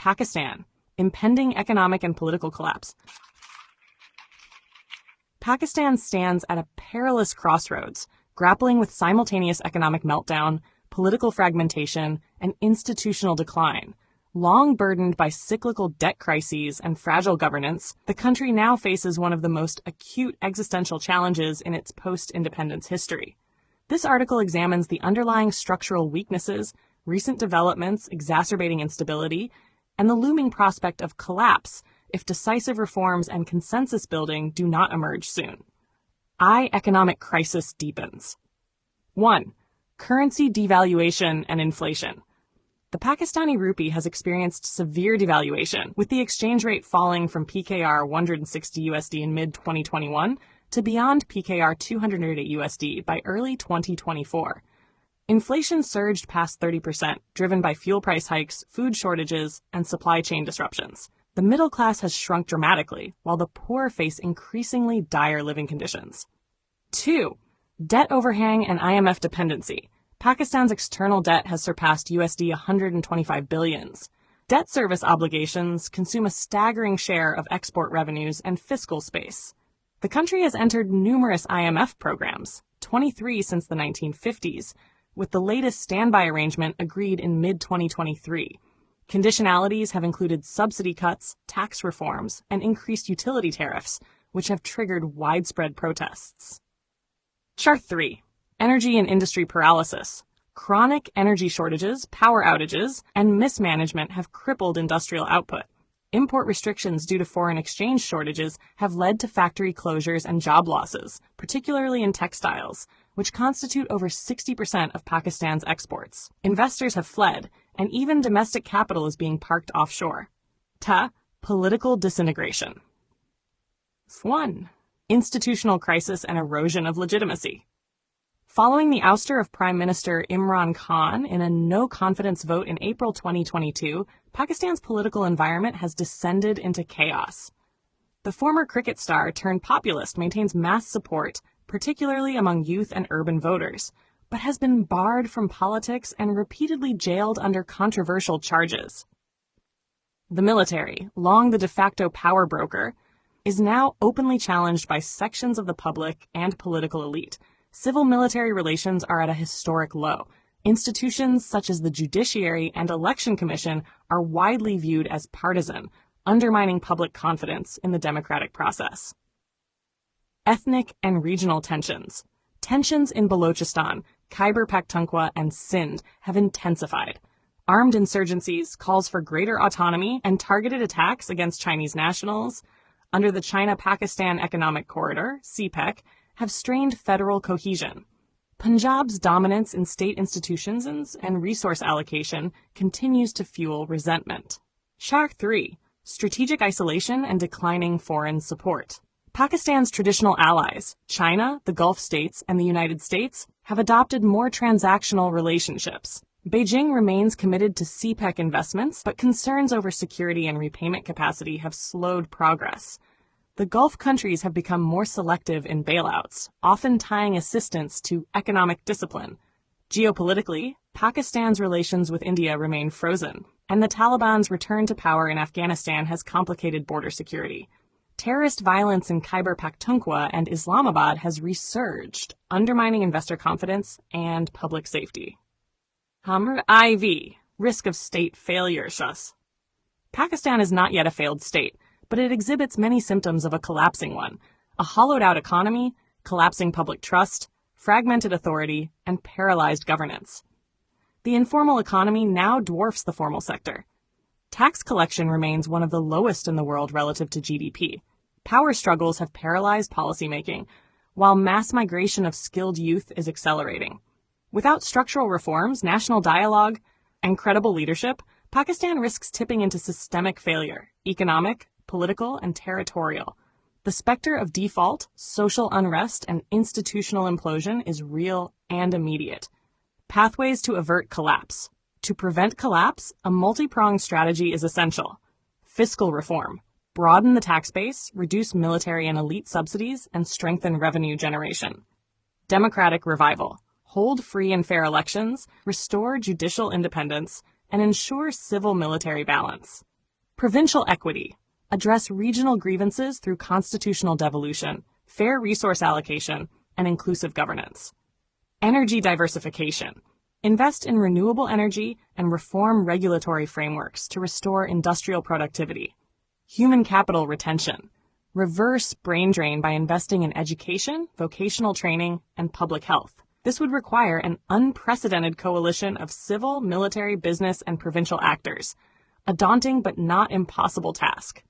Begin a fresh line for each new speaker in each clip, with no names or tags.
Pakistan, impending economic and political collapse. Pakistan stands at a perilous crossroads, grappling with simultaneous economic meltdown, political fragmentation, and institutional decline. Long burdened by cyclical debt crises and fragile governance, the country now faces one of the most acute existential challenges in its post-independence history. This article examines the underlying structural weaknesses, recent developments exacerbating instability, and the looming prospect of collapse if decisive reforms and consensus building do not emerge soon. Economic crisis deepens. 1. Currency devaluation and inflation. The Pakistani rupee has experienced severe devaluation, with the exchange rate falling from PKR 160 USD in mid-2021 to beyond PKR 208 USD by early 2024. Inflation surged past 30%, driven by fuel price hikes, food shortages, and supply chain disruptions. The middle class has shrunk dramatically, while the poor face increasingly dire living conditions. 2. Debt overhang and IMF dependency. Pakistan's external debt has surpassed USD 125 billions. Debt service obligations consume a staggering share of export revenues and fiscal space. The country has entered numerous IMF programs, 23 since the 1950s, with the latest standby arrangement agreed in mid-2023. Conditionalities have included subsidy cuts, tax reforms, and increased utility tariffs, which have triggered widespread protests. Chart 3. Energy and industry paralysis. Chronic energy shortages, power outages, and mismanagement have crippled industrial output. Import restrictions due to foreign exchange shortages have led to factory closures and job losses, particularly in textiles, which constitute over 60% of Pakistan's exports. Investors have fled, and even domestic capital is being parked offshore. Political disintegration. 1. Institutional crisis and erosion of legitimacy. Following the ouster of Prime Minister Imran Khan in a no-confidence vote in April 2022, Pakistan's political environment has descended into chaos. The former cricket star turned populist maintains mass support, particularly among youth and urban voters, but has been barred from politics and repeatedly jailed under controversial charges. The military, long the de facto power broker, is now openly challenged by sections of the public and political elite. Civil-military relations are at a historic low. Institutions such as the Judiciary and Election Commission are widely viewed as partisan, undermining public confidence in the democratic process. Ethnic and regional tensions. Tensions in Balochistan, Khyber Pakhtunkhwa, and Sindh have intensified. Armed insurgencies, calls for greater autonomy, and targeted attacks against Chinese nationals under the China-Pakistan Economic Corridor, CPEC, have strained federal cohesion. Punjab's dominance in state institutions and resource allocation continues to fuel resentment. Chart 3. Strategic isolation and declining foreign support. Pakistan's traditional allies, China, the Gulf states, and the United States, have adopted more transactional relationships. Beijing remains committed to CPEC investments, but concerns over security and repayment capacity have slowed progress. The Gulf countries have become more selective in bailouts, often tying assistance to economic discipline. Geopolitically, Pakistan's relations with India remain frozen, and the Taliban's return to power in Afghanistan has complicated border security. Terrorist violence in Khyber Pakhtunkhwa and Islamabad has resurged, undermining investor confidence and public safety. IV. Risk of state failure. Pakistan is not yet a failed state, but it exhibits many symptoms of a collapsing one: a hollowed-out economy, collapsing public trust, fragmented authority, and paralyzed governance. The informal economy now dwarfs the formal sector. Tax collection remains one of the lowest in the world relative to GDP. Power struggles have paralyzed policymaking, while mass migration of skilled youth is accelerating. Without structural reforms, national dialogue, and credible leadership, Pakistan risks tipping into systemic failure, economic, political, and territorial. The specter of default, social unrest, and institutional implosion is real and immediate. Pathways to avert collapse. To prevent collapse, a multi-pronged strategy is essential. Fiscal reform. Broaden the tax base, reduce military and elite subsidies, and strengthen revenue generation. Democratic revival. Hold free and fair elections, restore judicial independence, and ensure civil-military balance. Provincial equity. Address regional grievances through constitutional devolution, fair resource allocation, and inclusive governance. Energy diversification. Invest in renewable energy and reform regulatory frameworks to restore industrial productivity. Human capital retention. Reverse brain drain by investing in education, vocational training, and public health. This would require an unprecedented coalition of civil, military, business, and provincial actors. A daunting but not impossible task.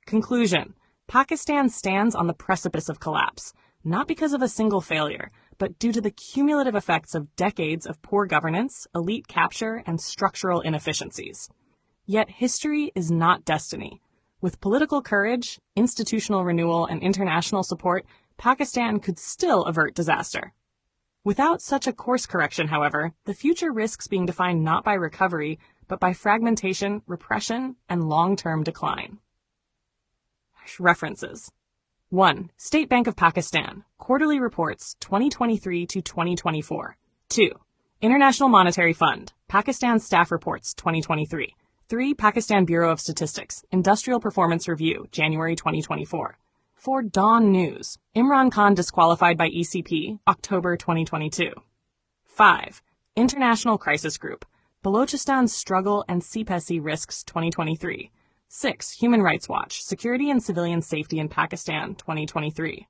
Conclusion. Pakistan stands on the precipice of collapse, not because of a single failure, but due to the cumulative effects of decades of poor governance, elite capture, and structural inefficiencies. Yet history is not destiny. With political courage, institutional renewal, and international support, Pakistan could still avert disaster. Without such a course correction, however, the future risks being defined not by recovery, but by fragmentation, repression, and long-term decline. References. 1. State Bank of Pakistan, Quarterly Reports 2023 to 2024. 2. International Monetary Fund, Pakistan Staff Reports 2023. 3. Pakistan Bureau of Statistics, Industrial Performance Review, January 2024. 4. Dawn News, Imran Khan disqualified by ECP, October 2022. 5. International Crisis Group, Balochistan's Struggle and CPESI Risks 2023. 6. Human Rights Watch, Security and Civilian Safety in Pakistan 2023.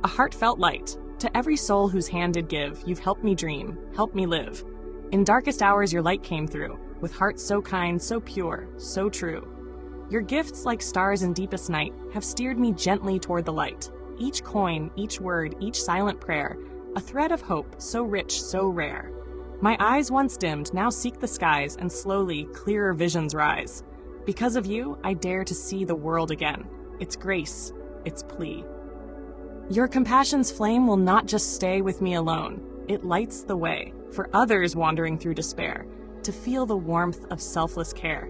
A heartfelt light. To every soul whose hand did give, you've helped me dream, helped me live. In darkest hours your light came through, with hearts so kind, so pure, so true. Your gifts, like stars in deepest night, have steered me gently toward the light. Each coin, each word, each silent prayer, a thread of hope, so rich, so rare. My eyes once dimmed now seek the skies, and slowly clearer visions rise. Because of you, I dare to see the world again. Its grace, its plea. Your compassion's flame will not just stay with me alone. It lights the way for others wandering through despair to feel the warmth of selfless care.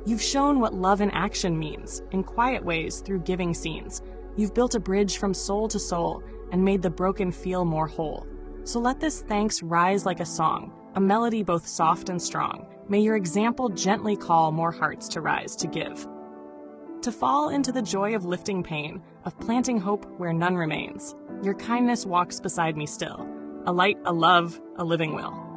You've shown what love in action means, in quiet ways through giving scenes. You've built a bridge from soul to soul and made the broken feel more whole. So let this thanks rise like a song, a melody both soft and strong. May your example gently call more hearts to rise to give. To fall into the joy of lifting pain, of planting hope where none remains. Your kindness walks beside me still, a light, a love, a living will.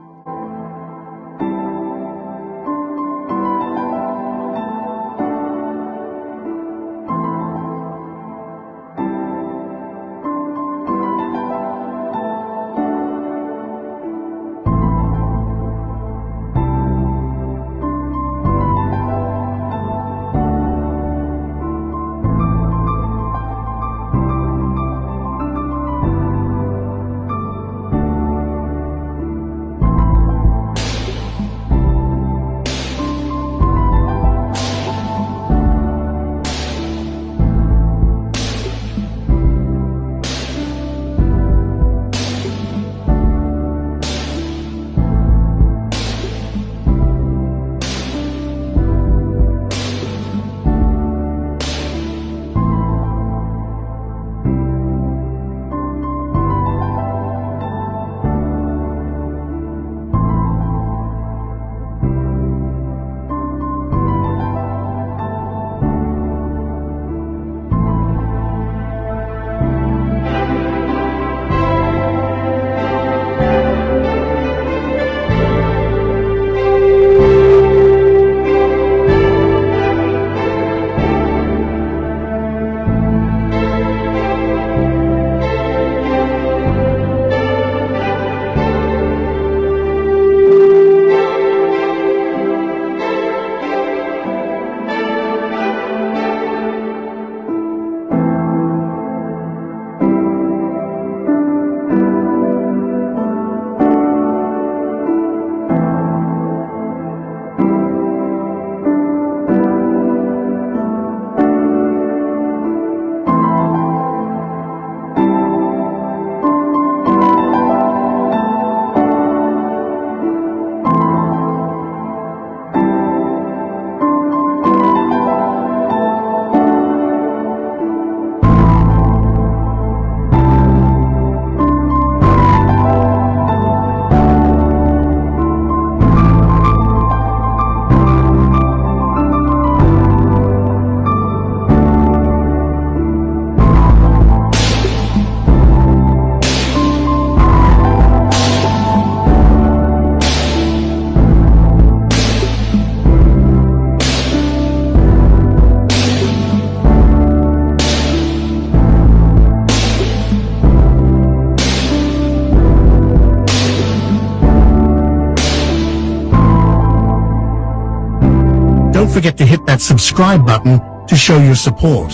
forget to hit that subscribe button to show your support.